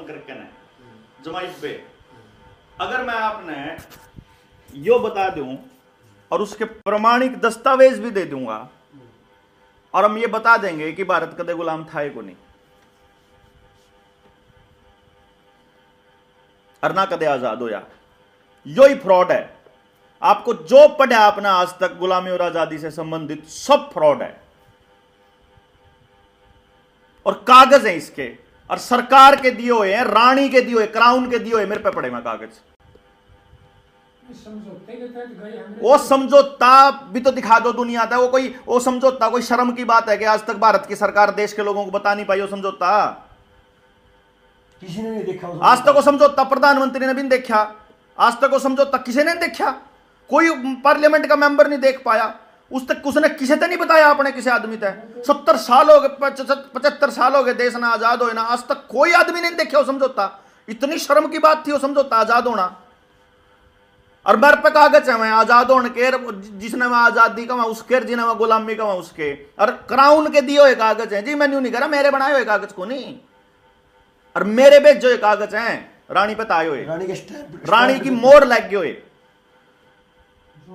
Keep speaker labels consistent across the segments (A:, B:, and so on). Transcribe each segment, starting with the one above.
A: बंद करके ना जमाइत पे, अगर मैं आपने यो बता दूं और उसके प्रमाणिक दस्तावेज भी दे दूंगा और हम ये बता देंगे कि भारत कदे गुलाम था को नहीं और ना कदे आजाद होया, यो ही फ्रॉड है। आपको जो पढ़ा आपने आज तक गुलामी और आजादी से संबंधित सब फ्रॉड है और कागज है इसके, और सरकार के दिए हुए हैं, रानी के दिए हुए, क्राउन के दिए हुए मेरे पे पड़े मैं कागज। वो समझौता भी तो दिखा दो दुनिया था, वो समझौता कोई शर्म की बात है कि आज तक भारत की सरकार देश के लोगों को बता नहीं पाई वो समझौता?
B: किसी ने नहीं देखा
A: आज तक वो समझौता, प्रधानमंत्री ने भी नहीं देखा आज तक वो समझौता, किसी ने नहीं देखा, कोई पार्लियामेंट का मेंबर नहीं देख पाया, उस तक उसने किसी ने नहीं बताया अपने किसी आदमी तक। 70 साल हो गए, 75 साल हो गए देश ना आजाद हो ना, आज तक कोई आदमी नहीं देखा वो समझौता। इतनी शर्म की बात थी वो समझौता आजाद होना, और मेरे पे कागज है मैं आजाद होने के, जिसने मैं आजादी का मैं उसके, जिन्हें मैं गुलामी का मैं उसके, और क्राउन के दिए हुए कागज हैं जी, मैं न्यू नहीं करा, मेरे बनाए हुए कागज को नहीं, और मेरे बेच जो कागज हैं रानी पे ताए हुए,
B: रानी के स्टैम्प,
A: रानी की मोहर लग गए हुए
C: जो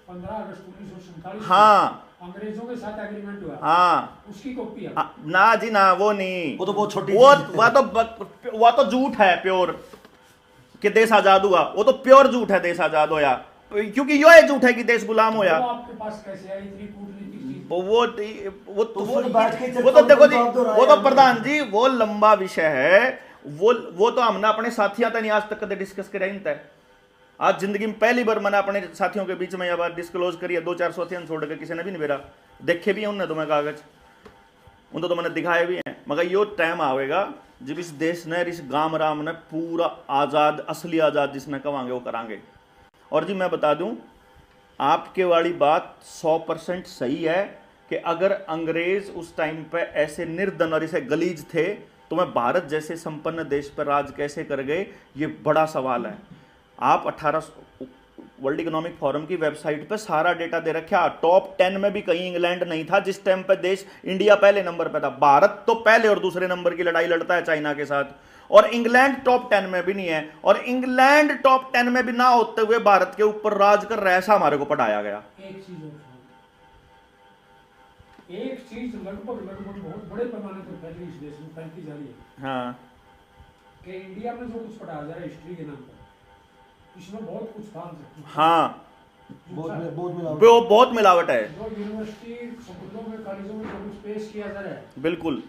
C: 15 अगस्त 1947
A: हाँ
C: अंग्रेजों के साथ एग्रीमेंट हुआ,
A: हाँ
C: उसकी कॉपी है
A: ना जी ना, वो नहीं,
B: वो तो बहुत छोटी
A: वो तो झूठ है प्योर कि देश आजाद हुआ, वो तो प्योर झूठ है देश आजाद होया, क्योंकि यो है झूठ है कि देश गुलाम होया।
C: वो आपके पास कैसे आई इतनी कूटनीतिक चीज?
A: वो तो देखो जी, वो तो प्रधान जी वो लंबा विषय है, वो तो हमने अपने साथियों तक नहीं आज तक कदे डिस्कस करा ही नहीं। आज जिंदगी में पहली बार मैंने अपने साथियों के बीच में यह बात डिस्क्लोज करी है, 2-4 साथियों छोड़ के किसी ने भी नहीं मेरा देखे भी है उनने, तो मैं कागज उन तो मैंने दिखाए भी हैं, मगर यो टाइम आवेगा जब इस देश ने, इस गांव राम ने पूरा आजाद, असली आजाद जिसने कवांगे वो करांगे। और जी मैं बता दूं, आपके वाली बात 100% सही है कि अगर अंग्रेज उस टाइम पे ऐसे निर्धन और ऐसे गलीज थे तो मैं भारत जैसे संपन्न देश पर राज कैसे कर गए, ये बड़ा सवाल है। आप 18 वर्ल्ड इकोनॉमिक फोरम की वेबसाइट पे सारा डेटा दे रखा, टॉप 10 में भी कहीं इंग्लैंड नहीं था जिस टाइम पे देश, इंडिया पहले नंबर पे था, भारत तो पहले और दूसरे नंबर की लड़ाई लड़ता है चाइना के साथ, और इंग्लैंड टॉप 10 में भी नहीं है, और इंग्लैंड टॉप 10 में भी ना होते हुए भारत के ऊपर राज कर रहा है, ऐसा हमारे को पढ़ाया गया।
C: एक चीज लगभग बहुत बड़े पैमाने पर फैली इस देश में, फैलती जा रही है
A: हाँ
C: कि इंडिया में जो कुछ पढ़ाया जा रहा है हिस्ट्री के नाम पर, इसमें बहुत कुछ था।
A: हाँ
B: बहुत
A: मिलावट है।
C: जो यूनिवर्सिटी, स्कूलों में, कॉलेजों में जो कुछ पेश किया जा रहा है,
A: बिल्कुल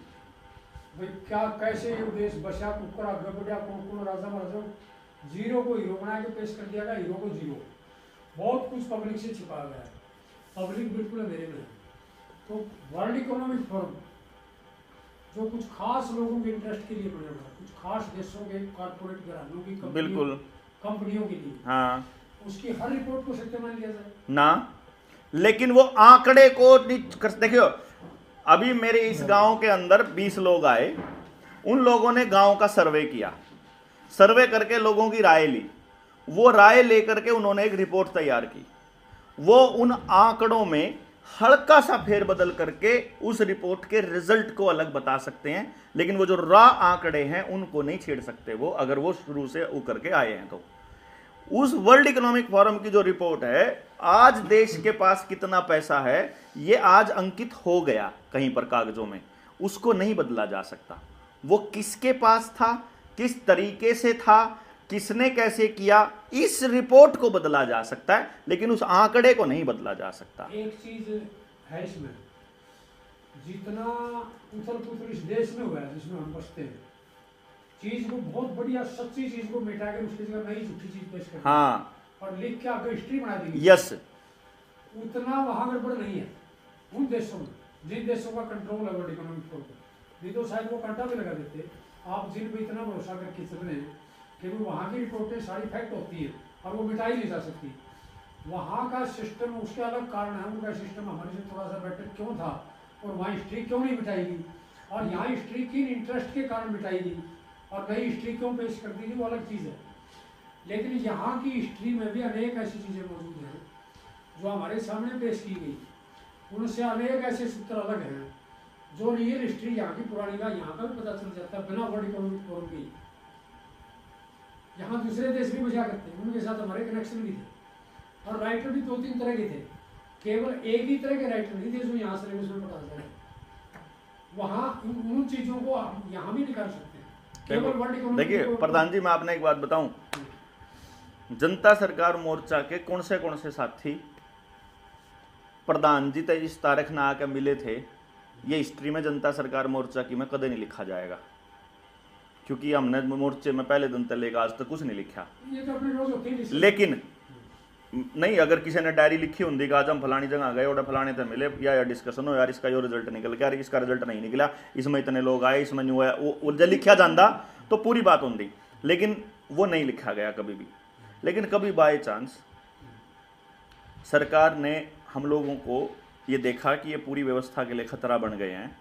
C: भाई क्या कैसे ये देश बचा, कुकर आगे बढ़ा, कौन राजा महाराजा, जीरो को हीरो बना के पेश कर दिया गया, हीरो को जीरो। बहुत कुछ पब्लिक से छिपाया गया है, पब्लिक बिल्कुल अंधेरे में है। तो वर्ल्ड इकोनॉमिक फोरम जो कुछ खास लोगों के इंटरेस्ट के लिए बना हुआ है, कुछ खास देशों के कॉर्पोरेट घरानों की कंपनियों के लिए,
A: हाँ,
C: उसकी हर रिपोर्ट को सत्य मान लिया जाए
A: ना, लेकिन वो आंकड़े को देखियो, अभी मेरे इस गांव के अंदर 20 लोग आए, उन लोगों ने गांव का सर्वे किया, सर्वे करके लोगों की राय ली, वो राय लेकर के उन्होंने एक रिपोर्ट तैयार की, वो उन आंकड़ों में हल्का सा फेरबदल करके उस रिपोर्ट के रिजल्ट को अलग बता सकते हैं, लेकिन वो जो रॉ आंकड़े हैं उनको नहीं छेड़ सकते वो, अगर वो शुरू से उकर के आए हैं तो। उस वर्ल्ड इकोनॉमिक फोरम की जो रिपोर्ट है, आज देश के पास कितना पैसा है ये आज अंकित हो गया कहीं पर कागजों में, उसको नहीं बदला जा सकता। वो किसके पास था, किस तरीके से था, किसने कैसे किया, इस रिपोर्ट को बदला जा सकता है, लेकिन उस आंकड़े को नहीं बदला जा सकता।
C: एक चीज है इसमें, जितना उथल पुथल इस देश में हुआ है जिसमें हम बसते हैं, चीज को बहुत बढ़िया सच्ची चीज को मिटा के उसकी जगह नई झूठी चीज पेश करते
A: हाँ,
C: और लिख के आगे हिस्ट्री बना दी।
A: यस,
C: उतना वहां गड़बड़ नहीं है उन देशों में, जिन देशों का कंट्रोल है वर्ल्ड इकोनॉमिक फोरम पर, नहीं तो शायद वो कांटा भी लगा देते। आप जिन पे इतना भरोसा करके चल रहे हैं कि वो वहाँ की रिपोर्टें सारी फैक्ट होती है और वो मिटाई नहीं जा सकती, वहाँ का सिस्टम, उसके अलग कारण है, उनका सिस्टम हमारे से थोड़ा सा बेटर क्यों था और वहाँ हिस्ट्री क्यों नहीं मिटाएगी, और यहाँ हिस्ट्री किन इंटरेस्ट के कारण मिटाएगी और नई हिस्ट्री क्यों पेश कर दी, वो अलग चीज़ है। लेकिन यहाँ की हिस्ट्री में भी अनेक ऐसी चीज़ें मौजूद हैं जो हमारे सामने पेश की गई, उनसे अनेक ऐसे सूत्र अलग हैं जो रियल हिस्ट्री यहाँ की पुरानी का यहाँ का भी पता चल जाता है बिना वर्ल्ड इकोनॉमिक फोरम की यहाँ दूसरे देश भी बजा करते हैं, उनके साथ हमारे कनेक्शन भी थे और राइटर भी 2-3 तरह के थे, केवल एक ही तरह के राइटर नहीं थे जो यहाँ से उसमें पता चले। वहाँ उन चीजों को हम यहाँ भी निकाल सकते हैं केवल वर्ल्ड इकोनॉमी।
A: देखिए प्रधान जी, मैं आपने एक बात बताऊं, जनता सरकार मोर्चा के कौन से साथी प्रधान जी तक इस तारीख ना आके मिले थे, ये हिस्ट्री में जनता सरकार मोर्चा की में कदे नहीं लिखा जाएगा, क्योंकि हमने मोर्चे में पहले दिन तक लेकर आज तक कुछ नहीं लिखा।
C: ये तो अपने रोज होती है।
A: लेकिन नहीं, अगर किसी ने डायरी लिखी होंगी कि आज हम फलानी जगह गए और फलाने से मिले, या डिस्कशन हो यार इसका यो रिजल्ट निकल गया, इसका रिजल्ट नहीं निकला, इसमें इतने लोग आए, इसमें न्यू आया, वो जब लिखा जाता तो पूरी बात होती, लेकिन वो नहीं लिखा गया कभी भी। लेकिन कभी बाय चांस सरकार ने हम लोगों को ये देखा कि ये पूरी व्यवस्था के लिए खतरा बन गए हैं,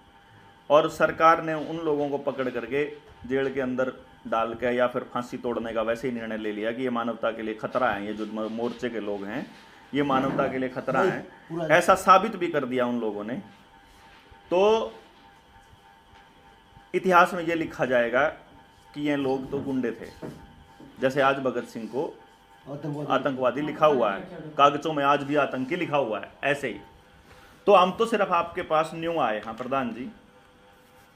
A: और सरकार ने उन लोगों को पकड़ करके जेल के अंदर डाल के या फिर फांसी तोड़ने का वैसे ही निर्णय ले लिया कि ये मानवता के लिए खतरा है, ये जो मोर्चे के लोग हैं ये मानवता के लिए खतरा है, ऐसा साबित भी कर दिया उन लोगों ने। तो इतिहास में ये लिखा जाएगा कि ये लोग तो गुंडे थे, जैसे आज भगत सिंह को आतंकवादी लिखा हुआ है, कागजों में आज भी आतंकी लिखा हुआ है, ऐसे ही। तो हम तो सिर्फ आपके पास न्यू आए हाँ प्रधान जी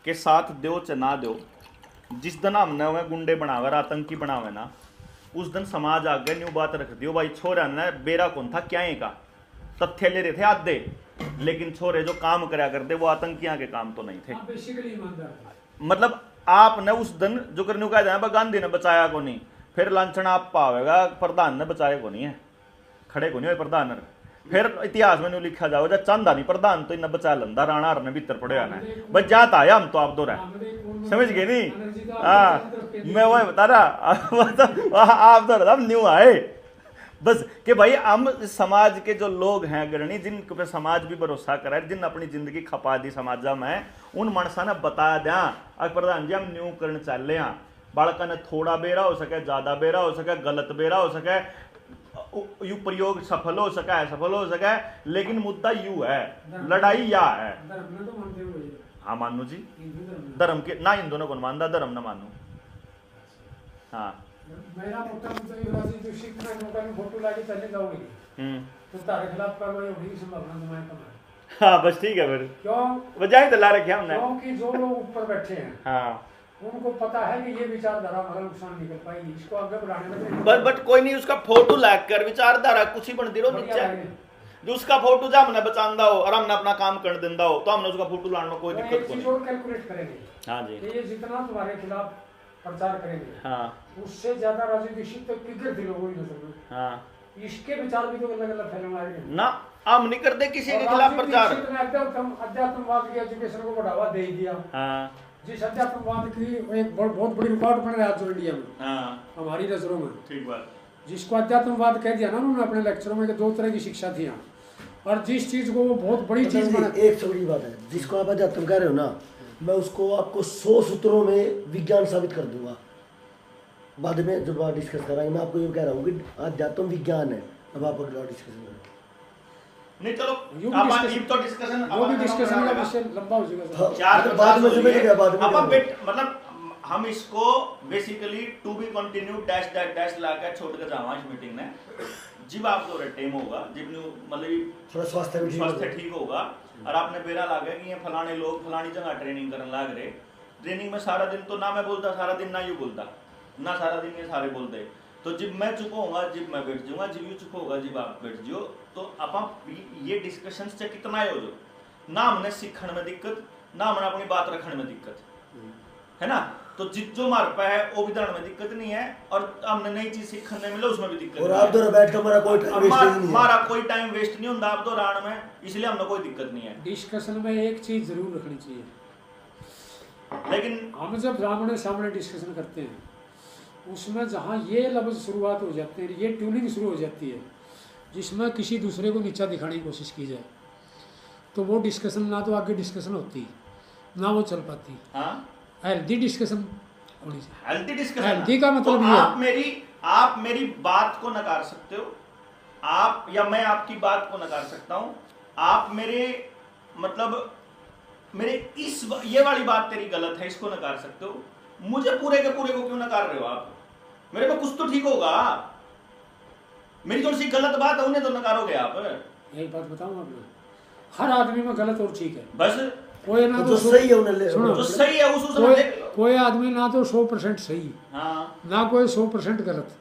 A: के साथ दो च ना दो, जिस दिन हमने हुए गुंडे बनावे आतंकी बनावे ना, उस दिन समाज आगे न्यू बात रख दियो भाई छोरा ने बेरा कौन था क्या का तथ्य ले रहे थे आधे, लेकिन छोरे जो काम करा करते वो आतंकियां के काम तो नहीं थे। मतलब आपने उस दिन जो करने का जाए गांधी ने बचाया को नहीं, फिर लांछना आप पावेगा प्रधान ने बचाया को नहीं है, खड़े को नहीं हुए प्रधान, फिर इतिहास में लिखा जाओ जब चांदा नहीं प्रधान तो इन्हें बचा लंदा राणा ने भीतर पड़े आना है बस जाता आया हम तो आप दो रहे समझ गए नहीं। हाँ मैं वही बता रहा आप तो हम न्यू आए बस कि भाई हम समाज के जो लोग हैं अग्रणी जिन पे समाज भी भरोसा करा जिन अपनी जिंदगी खपा दी समाज में उन मानसा ने बता दिया अगर प्रधान जी हम न्यू करने चल रहे बालका ने थोड़ा बेरा हो सके ज्यादा बेरा हो सके गलत बेरा हो सके यू प्रयोग सफल हो सका है सफल हो सका है, लेकिन मुद्दा यू है लड़ाई या है। हाँ मानू जी धर्म के ना हिंदू ने कौन मानता धर्म ना मानू। हाँ
C: मेरा मोटा जो शिक्षण फोटो लाके चले जाओगे तो तारे खिलाफ कार्रवाई होने की संभावना तो मैं कम है।
A: हाँ बस ठीक है फिर
C: क्यों
A: वजह तो ला रखे हमने
C: क्योंकि जो लोग ऊपर बैठे हैं
A: हाँ
C: उनको पता है कि ये विचारधारा हमारा नुकसान निकल पाएगी, इसको आगे बढ़ाने में
A: बट कोई नहीं उसका फोटो लैग कर विचारधारा कुछ ही बनती रहो नीचे जो उसका फोटो जा हमने बचांदा हो और हमने अपना काम कर देंदा हो तो हमने उसका फोटो लाने में कोई दिक्कत
C: नहीं। और कैलकुलेट करेंगे
A: हाँ जी
C: ये जितना तुम्हारे खिलाफ प्रचार करेंगे
A: हाँ
C: उससे ज्यादा राजनीतिक तो किधर थी लोगों की
A: हाँ
C: इसके विचार भी तो अलग अलग फैलने लगे
A: ना हम नहीं करते किसी के खिलाफ प्रचार।
C: अध्यात्मवाद की एजुकेशन को बढ़ावा दे दिया
A: हाँ
C: जिस अध्यात्मवाद की एक बहुत बड़ी रुकावट बन रहा है आज इंडिया में
A: हाँ
C: हमारी नजरों में
A: ठीक बात
C: जिसको अध्यात्मवाद कह दिया ना उन्होंने अपने लेक्चरों में कि 2 तरह की शिक्षा थी और जिस चीज को वो बहुत बड़ी चीज बना
B: एक से बड़ी बात है जिसको आप अध्यात्म कह रहे हो ना मैं उसको आपको 100 सूत्रों में विज्ञान साबित कर दूंगा बाद में जब आप डिस्कस कराएंगे। मैं आपको ये कह रहा हूँ कि अध्यात्म विज्ञान है। अब आप अगला डिस्कशन करें
A: नहीं चलो अपन ये तो डिस्कशन
C: वो भी डिस्कशन का विषय लंबा हो जाएगा
A: चार
B: बाद में समझेगा बाद में
A: अपन मतलब हम इसको basically to be continue dash dash dash लाकर छोड़ के जावा इस मीटिंग में जब आप दो टाइम होगा जब मतलब
B: थोड़ा स्वास्थ्य
A: ठीक होगा और आपने बेरा लागे कि ये फलाने लोग फलानी जगह ट्रेनिंग करने लाग रहे ट्रेनिंग में सारा दिन तो ना मैं बोलता सारा दिन ना यू बोलता ना सारा दिन ये सारे बोलते तो जब मैं चुका होगा जब मैं बैठ जाऊंगा जब यू चुका होगा जब आप बैठ जाओ तो आप ये डिस्कशन से कितना हो जो ना हमने सीखने में दिक्कत ना हमने अपनी बात रखने में दिक्कत है ना तो जो मार पे है वो विधान में दिक्कत नहीं है और हमने नई चीज सीखने मिले उसमें भी दिक्कत
B: और आप दो बैठ कर
A: हमारा कोई टाइम वेस्ट नहीं होता आप दौरान में इसलिए हमने कोई दिक्कत नहीं है।
C: डिस्कशन में एक चीज जरूर रखनी चाहिए
A: लेकिन
C: हम जब सामने सामने डिस्कशन करते हैं उसमें जहाँ ये लफ्ज शुरुआत हो जाते हैं ये ट्यूनिंग शुरू हो जाती है जिसमें किसी दूसरे को नीचा दिखाने की कोशिश की जाए तो वो डिस्कशन ना तो आगे डिस्कशन होती ना वो चल पाती। हेल्दी डिस्कशन होनी चाहिए।
A: हेल्दी डिस्कशन
C: हेल्दी का मतलब
A: तो
C: ये
A: आप मेरी बात को नकार सकते हो आप या मैं आपकी बात को नकार सकता हूँ आप मेरे मतलब मेरे ये वाली बात तेरी गलत है इसको नकार सकते हो मुझे पूरे के पूरे को क्यों नकार रहे हो आप मेरे पे कुछ तो ठीक होगा। मेरी थोड़ी सी गलत बात है, उन्हें तो नकारोगे आप।
C: यही बात बताऊं आपने, हर आदमी में गलत और ठीक है।
A: बस
C: कोई ना
B: जो सही है उन्हें ले
C: सुनो,
A: जो सही है उस
C: कोई
A: देख लो।
C: कोई आदमी ना तो 100% सही,
A: हाँ
C: ना कोई 100% गलत।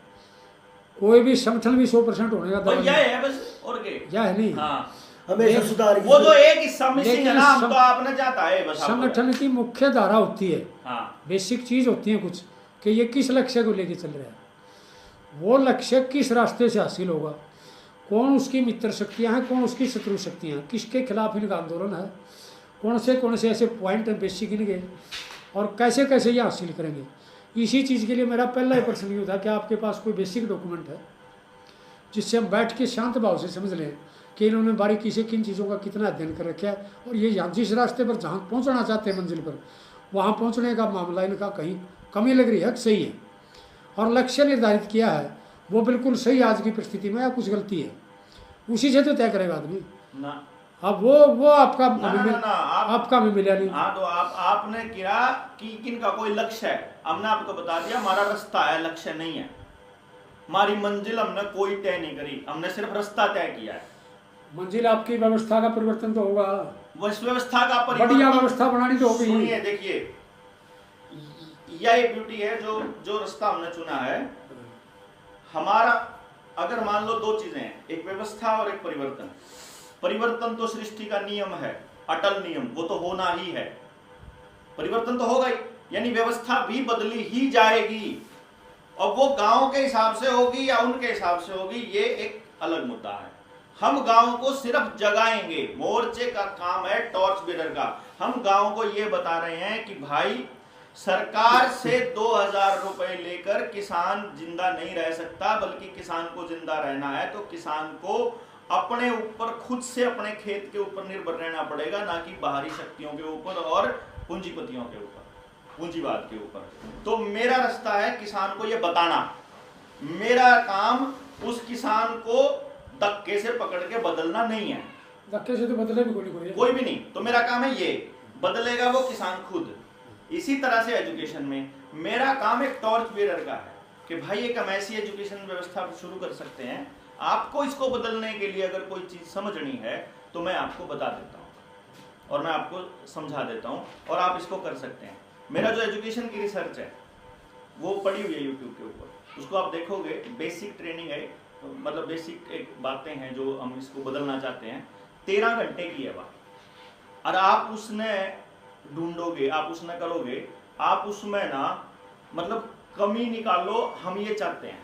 C: कोई भी संगठन भी 100% होने का दावा
A: भैया
C: नहीं।
A: है बस, और के
C: यह है नहीं।
A: हाँ
B: हमेशा सुधार की
A: वो जो एक हिस्सा मिसिंग है
C: लेकिन
A: ना, हम तो आपने चाहता है बस आपको।
C: संगठन की मुख्य धारा होती है,
A: हाँ
C: बेसिक चीज होती है कुछ, कि ये किस लक्ष्य को लेके चल रहा है, वो लक्ष्य किस रास्ते से हासिल होगा, कौन उसकी मित्र शक्तियां हैं, कौन उसकी शत्रु शक्तियां हैं, किसके खिलाफ इनका आंदोलन है, कौन से ऐसे पॉइंट हैं बेसिक इनके, और कैसे कैसे ये हासिल करेंगे। इसी चीज़ के लिए मेरा पहला ही प्रश्न ये था कि आपके पास कोई बेसिक डॉक्यूमेंट है जिससे हम बैठ के शांत भाव से समझ लें कि इन्होंने बारीकी से किन चीज़ों का कितना अध्ययन कर रखा है, और ये यहाँ जिस रास्ते पर जहाँ पहुँचना चाहते हैं मंजिल पर, वहाँ पहुँचने का मामला इनका कहीं कमी लग रही है, सही है, और लक्ष्य निर्धारित किया है वो बिल्कुल सही आज की परिस्थिति में, या कुछ गलती है, उसी से तो तय करेगा आदमी।
A: ना
C: अब वो आपका
A: ना, ना, ना,
C: आपका भी मिला नहीं।
A: हाँ तो आपने किया कि किनका कोई लक्ष्य है, हमने आपको बता दिया हमारा रास्ता है, लक्ष्य नहीं है। हमारी मंजिल हमने कोई तय नहीं करी, हमने सिर्फ रास्ता तय किया है।
C: मंजिल आपकी व्यवस्था का परिवर्तन तो होगा,
A: व्यवस्था का
C: बढ़िया व्यवस्था बनानी तो होगी।
A: सुनिए देखिए, यह एक ब्यूटी है जो रास्ता हमने चुना है हमारा। अगर मान लो दो चीजें हैं, एक व्यवस्था और एक परिवर्तन। परिवर्तन तो सृष्टि का नियम है, अटल नियम, वो तो होना ही है। परिवर्तन तो होगा ही, यानी व्यवस्था भी बदली ही जाएगी। और वो गांव के हिसाब से होगी या उनके हिसाब से होगी, ये एक अलग मुद्दा है। हम गांव को सिर्फ जगाएंगे, मोर्चे का काम है टॉर्च बेरर का। हम गांव को ये बता रहे हैं कि भाई सरकार से 2000 रुपए लेकर किसान जिंदा नहीं रह सकता, बल्कि किसान को जिंदा रहना है तो किसान को अपने ऊपर, खुद से अपने खेत के ऊपर निर्भर रहना पड़ेगा, ना कि बाहरी शक्तियों के ऊपर और पूंजीपतियों के ऊपर, पूंजीवाद के ऊपर। तो मेरा रास्ता है किसान को ये बताना। मेरा काम उस किसान को धक्के से पकड़ के बदलना नहीं है।
C: धक्के से तो बदले भी
A: कोई भी नहीं। तो मेरा काम है ये, बदलेगा वो किसान खुद। इसी तरह से एजुकेशन में मेरा काम एक टॉर्च बेरर का है कि भाई एक हम ऐसी एजुकेशन व्यवस्था शुरू कर सकते हैं, आपको इसको बदलने के लिए अगर कोई चीज समझनी है तो मैं आपको बता देता हूँ और मैं आपको समझा देता हूँ और आप इसको कर सकते हैं। मेरा जो एजुकेशन की रिसर्च है वो पड़ी हुई है यूट्यूब के ऊपर, उसको आप देखोगे। बेसिक ट्रेनिंग है, मतलब बेसिक एक बातें हैं जो हम इसको बदलना चाहते हैं। 13 घंटे की है बात, और आप उसने ढूंढोगे, आप उसने करोगे, आप उसमें ना मतलब कमी निकालो। हम ये चाहते हैं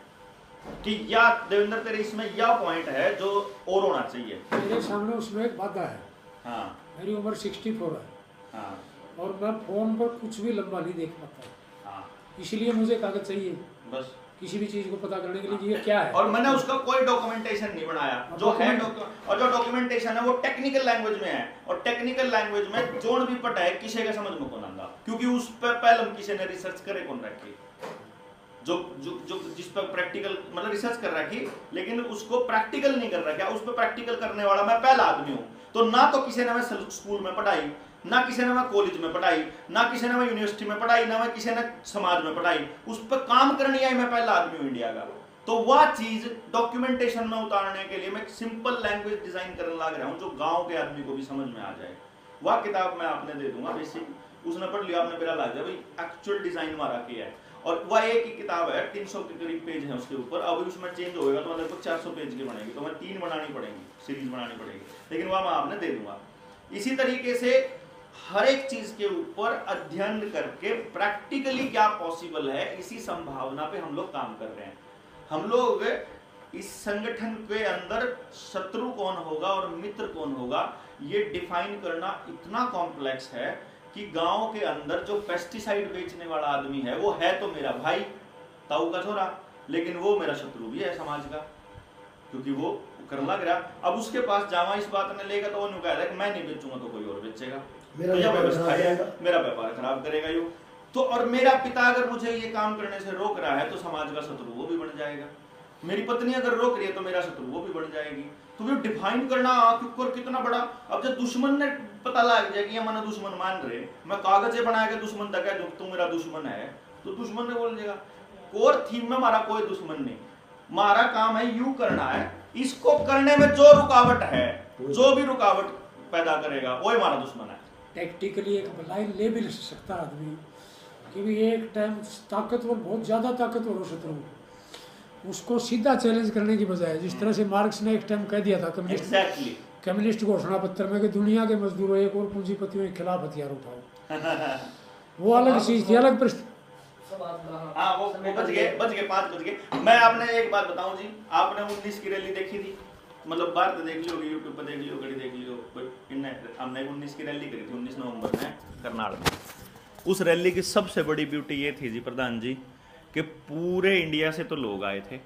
A: कि या देवेंद्र तेरे इसमें यह पॉइंट है जो और होना चाहिए।
C: मेरे सामने उसमें एक बाधा है।
A: हाँ
C: मेरी उम्र 64 है।
A: हाँ
C: और मैं फोन पर कुछ भी लंबा नहीं देख पाता।
A: हाँ
C: इसलिए मुझे कागज चाहिए
A: बस
C: किसी भी चीज को पता करने के लिए ये क्या है।
A: और मैंने उसका कोई डॉक्यूमेंटेशन नहीं बनाया। जो है और जो डॉक्यूमेंटेशन है वो टेक्निकल लैंग्वेज में है, और टेक्निकल लैंग्वेज में जोड़ भी पटा है किसी का समझ में कौन आंदा, क्योंकि उस पर पहले किसी ने रिसर्च करे कौन रखी, जो जो जो जिस पर प्रैक्टिकल मतलब रिसर्च कर रखी, लेकिन उसको प्रैक्टिकल नहीं कर रखा। उस पर प्रैक्टिकल करने वाला मैं पहला आदमी हूँ। तो ना तो किसी ने मैं स्कूल में पढ़ाई, ना किसी ने मैं कॉलेज में पढ़ाई, ना किसी ने मैं यूनिवर्सिटी में पढ़ाई, ना मैं किसी ने समाज में पढ़ाई। उस पर काम करनी आई मैं पहला आदमी हूँ इंडिया का। तो वह चीज डॉक्यूमेंटेशन में उतारने के लिए मैं सिंपल लैंग्वेज डिजाइन करने लग रहा हूँ जो गांव के आदमी को भी समझ में आ जाए। वह किताब मैं आपने दे दूंगा, बेसिक उसने पढ़ लिया, आपने मेरा लग जाए भाई एक्चुअल डिजाइन हमारा किया है। और वह एक ही किताब है, 300 के करीब पेज है उसके ऊपर। अब उसमें चेंज होगा तो लगभग 400 पेज की बनेगी, तो मैं 3 बनानी पड़ेगी, सीरीज बनानी पड़ेगी, लेकिन वह मैं आपने दे दूंगा। इसी तरीके से हर एक चीज के ऊपर अध्ययन करके प्रैक्टिकली क्या पॉसिबल है, इसी संभावना पे हम लोग काम कर रहे हैं। हम लोग इस संगठन के अंदर शत्रु कौन होगा और मित्र कौन होगा ये डिफाइन करना इतना कॉम्प्लेक्स है कि गांव के अंदर जो पेस्टिसाइड बेचने वाला आदमी है वो है तो मेरा भाई, ताऊ का छोरा, लेकिन वो मेरा शत्रु भी है समाज का, क्योंकि वो कर लग रहा। अब उसके पास जावा इस बात ने लेगा तो वो नुका है कि मैं नहीं बेचूंगा तो कोई और बेचेगा, तो यह व्यवस्था है, मेरा व्यापार खराब करेगा यो। तो और मेरा पिता अगर मुझे ये काम करने से रोक रहा है तो समाज का शत्रु वो भी बन जाएगा। मेरी पत्नी अगर रोक रही है तो मेरा शत्रु वो भी बन जाएगी। तो ये डिफाइन करना कितना बड़ा। अब जब दुश्मन ने पता लग जाए कि ये मैंने दुश्मन मान रहे, मैं कागज से बना के दुश्मन तक है, तू मेरा दुश्मन है, तो दुश्मन ने बोल देगा कोर थीम में हमारा कोई दुश्मन नहीं, हमारा काम है यू करना है, इसको करने में जो रुकावट है, जो भी रुकावट पैदा करेगा वो हमारा दुश्मन है।
C: टैक्टिकली एक लाइन ले भी सकता आदमी, क्योंकि एक टाइम ताकतवर, बहुत ज़्यादा ताकतवर हो शत्रु, उसको सीधा चैलेंज करने की बजाय, जिस तरह से मार्क्स ने एक टाइम कह दिया था
A: एग्जैक्टली
C: कम्युनिस्ट घोषणा पत्र में कि दुनिया के मजदूरों एक और पूंजीपतियों के खिलाफ हथियार उठाओ, वो अलग चीज थी, अलग परिस्थिति।
A: हाँ वो बच गए 5 बज गए। मैं आपने एक बात बताऊं जी, आपने 19 की रैली देखी थी, मतलब बाहर तो देख ली होगी, यूट्यूब पर देख ली होगी, देख ली हो, हमने 19 की रैली करी थी 19 नवंबर में करनाल में। उस रैली की सबसे बड़ी ब्यूटी ये थी जी प्रधान जी कि पूरे इंडिया से तो लोग आए थे,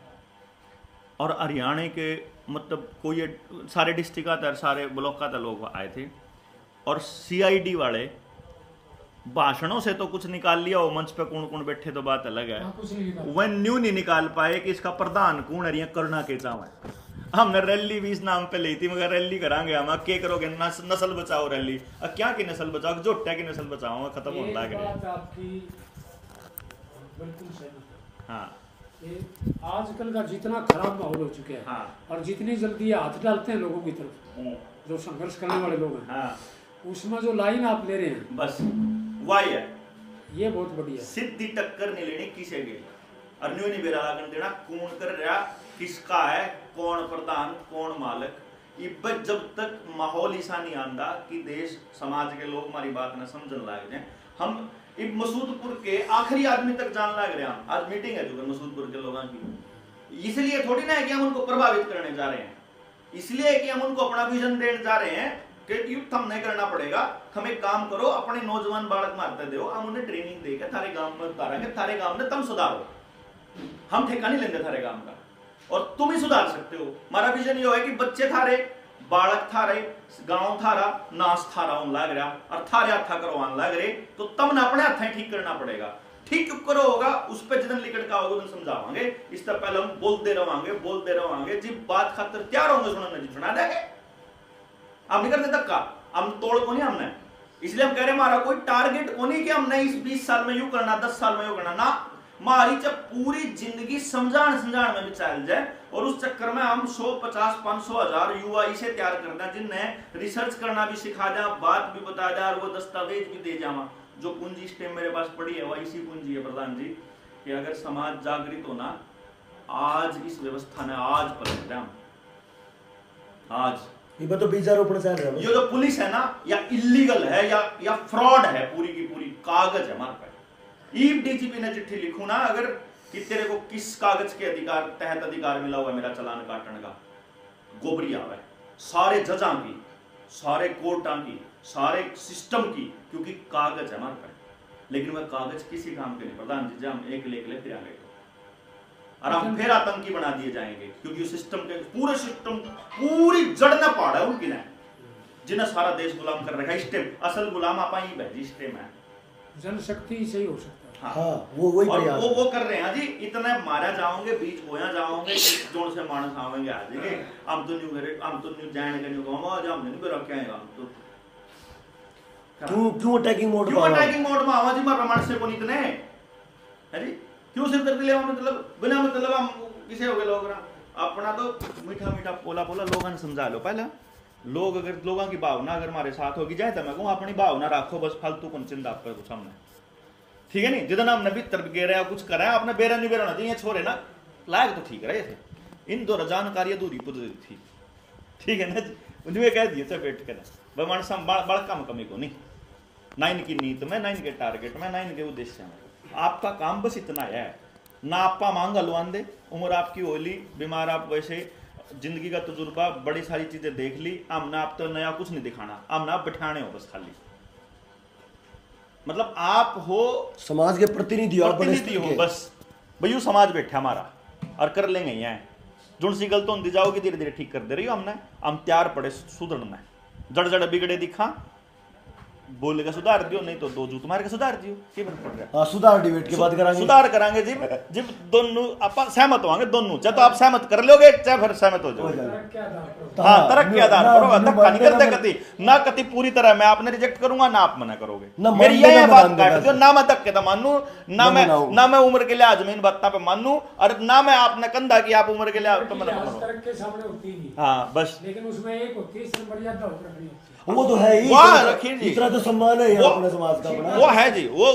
A: और हरियाणा के मतलब कोई सारे डिस्ट्रिक्ट का था, सारे ब्लॉक का था, लोग आए थे, और सीआईडी वाले भाषणों से तो कुछ निकाल लिया, वो मंच पे कौन कौन बैठे तो बात अलग है, वह न्यू नहीं निकाल पाए कि इसका प्रधान कौन है, करना के चाव है। हमने रैली भी इस नाम पे ली थी, मगर रैली करांगे हम, क्या करोगे, नस्ल बचाओ रैली, क्या की नस्ल बचाओ, जोटा की नस्ल बचाओ, खत्म होता है। हाँ,
C: आजकल का जितना खराब माहौल हो चुका है,
A: हाँ,
C: और जितनी जल्दी हाथ डालते हैं लोगों की तरफ, जो संघर्ष करने वाले लोग हैं,
A: हाँ,
C: उसमें जो लाइन आप ले रहे हैं,
A: बस वही है,
C: ये बहुत बढ़िया।
A: सीधी टक्कर नहीं लेनी किसी के, और न्यू नहीं बेरा लगन देना कौन कर रहा, किसका है, कौन प्रधान, कौन मालिक। इब्बत जब तक माहौल ऐसा नहीं आंदा कि देश समाज के लोग हमारी बात न समझने लग जाए, हम इब मसूदपुर के आखिरी आदमी तक जान लग रहे हैं। आज मीटिंग है जो मसूदपुर के लोगों की, इसलिए थोड़ी ना है कि हम उनको प्रभावित करने जा रहे हैं, इसलिए कि हम उनको अपना विजन देने जा रहे हैं कि युद्ध हम नहीं करना पड़ेगा, हम एक काम करो, अपने नौजवान बालक मारते दो, हम उन्हें ट्रेनिंग देकर थारे गांव में उतारेंगे, थारे गांव में तुम सुधारो, हम ठेका नहीं लेंगे थारे गांव का, और तुम ही सुधार सकते हो। हमारा विजन ये है कि बच्चे थारे, बालक थारे, गांव थारा, नाश थारा होने लग रहा, और थारे हाथा करवाने लग रहे, तो तुमने अपने हाथ ठीक करना पड़ेगा। ठीक क्यों करो होगा, उस पर जितन लिकट का होगा उन समझावांगे, इस तरह पहले हम बोलते रहोगे, जी बात खातर तैयार होंगे सुनने जी, सुना देंगे, हम नहीं करते तक का, हम तोड़ को नहीं हमने, इसलिए हम कह रहे हमारा कोई टारगेट को नहीं कि हमने इस 20 साल में यूं करना, 10 साल में यूं करना ना, हमारी जब पूरी जिंदगी समझान में बिचाल जाए, और उस चक्कर में हम 100, 50, 500, 1000 युवा इसे तैयार करते हैं जिन्हें रिसर्च करना भी सिखा दे, बात भी बता दे, और वो दस्तावेज भी दे जावा। जो पूंजी स्टेम मेरे पास पड़ी है वह इसी पूंजी है प्रधान जी, कि अगर समाज जागृत होना, आज इस व्यवस्था ने आज पलट हम, आज
B: ये तो बीजारोपण चल रहा है,
A: ये जो पुलिस है ना, या इलीगल है या फ्रॉड है, पूरी की पूरी कागज है हमारे पास। ईब डीजीपी ने चिट्ठी लिखू ना अगर कि तेरे को किस कागज के अधिकार तहत अधिकार मिला हुआ है मेरा चालान काटने का, गोबरी आवे सारे जजा की, सारे कोर्टा की, सारे सिस्टम की, क्योंकि कागज है हमारे पास। लेकिन वह कागज किसी काम के नहीं प्रधान जी, हम एक लेख ले फिर आगे और हम फिर आतंकी बना दिए जाएंगे, क्योंकि सिस्टम के पूरे सिस्टम पूरी जड़ न पाड़ा है उनकी ने, जिन्हें सारा देश गुलाम कर रखा है। स्टेम असल गुलाम आपा ही भाई स्टेम है,
C: जनशक्ति से ही हो सकता है।
B: हाँ, वो
A: कर रहे हैं जी, इतने मारा जाओगे, बीच बोया जाओगे, जोर से मानस आवेंगे आ जाएंगे, हम तो न्यू जाएंगे न्यू गांव आज हम नहीं बेरा क्या है, हम तो
B: क्यों अटैकिंग मोड
A: में आवाज ही मार प्रमाण से कोनी इतने है जी, क्यों सिर दर्द ले, मतलब बिना मतलब हम किसे हो गए लोग ना, अपना तो मीठा मीठा पोला पोला लोगों ने समझा लो पहले। लोग अगर लोगों की भावना अगर हमारे साथ होगी जाए तो मैं कहूँ अपनी भावना रखो, बस फालतू कौन चिंता आप पर कुछ हमने, ठीक है नहीं, जितना हमने भीतर गे रहे कुछ कर रहे हैं, आपने बेरा नहीं बेरा होना चाहिए, छोरे ना लायक तो ठीक रहे थे, इन दो जानकारी अधूरी पुधूरी थी, ठीक है ना जी, उन्हें कह दिए चपेट के ना बड़ कम कमी को नहीं, 9 की नीत में, 9 के टारगेट में, 9 के उद्देश्य में, आपका काम बस इतना है ना, आपा मांग हलवान दे, उम्र आपकी होली, बीमार आप वैसे, जिंदगी का तजुर्बा, बड़ी सारी चीजें देख ली, हमने आप तो नया कुछ नहीं दिखाना, हमने आप बिठाने हो बस खाली, मतलब आप हो
B: समाज के प्रतिनिधि
A: हो बस, भैया समाज बैठा हमारा और कर लेंगे यहाँ जुन सी गलत होती जाओगी धीरे धीरे ठीक कर दे रही हो हमने, हम तैयार पड़े सुधरना, जड़ जड़ बिगड़े दिखा बोलेगा सुधार दियो, नहीं तो दो जूत मार के सुधार दियो, की फर्क पड़ रहा है?
B: हाँ सुधार डिबेट के बाद कराएंगे।
A: सुधार करांगे जी, जब दोनों अपन सहमत होंगे दोनों, चाहे तो आप सहमत कर लोगे चाहे फिर सहमत हो जाओ।
C: क्या था
A: हाँ, तरक के आधार
B: ना-
A: पर होगा,
B: ना-
A: धक्का नहीं करते
B: ना-
A: कति ना, कति पूरी तरह मैं आपने रिजेक्ट करूंगा ना आप मना करोगे,
B: ना
A: मेरी
B: मानने
A: यह
B: ना
A: बात
B: मानने
A: काट
B: का।
A: दियो, ना मैं धक्के तो मानू,
B: ना मनाऊं।
A: ना मैं उम्र के लिहाज में इन बातों पे मानू, और ना मैं आपने कंधा कि आप उम्र के लिहाज तो मना करो।
C: तरक के सामने होती नहीं,
A: हाँ बस
C: लेकिन उसमें एक होती है सिर्फ मर्यादा होकर रखनी होती है।
B: वो तो है ही,
A: वाह, रखिए जी।
B: इतना तो सम्मान है
A: वो-
B: अपने समाज का अपना।
A: वो है जी, वो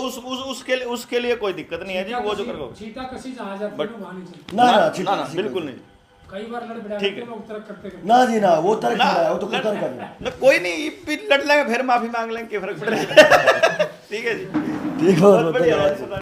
A: उसके लिए कोई दिक्कत नहीं है जी, वो जो करोगे।
C: चीता कसी जहाँ जाती है वहाँ नहीं चलती।
B: ना ना
A: ना
B: ठीक
A: ना
B: है,
A: बिल्कुल नहीं।
C: कई बार लड़ भिड़ा
A: ठीक है।
C: लोग तरक करते करते।
B: ना जी ना, वो तर्क
A: ना,
B: खड़ा है, वो तो कोई तर्क है।
A: ना, कोई नहीं, फिर लड़ लेंगे, फिर माफी मांग लेंगे, क्या फर्क पड़ेगा। ठीक है जी,
B: ठीक है,
A: बहुत
B: बहुत
A: बढ़िया
B: बढ़िया।
A: बात सुना।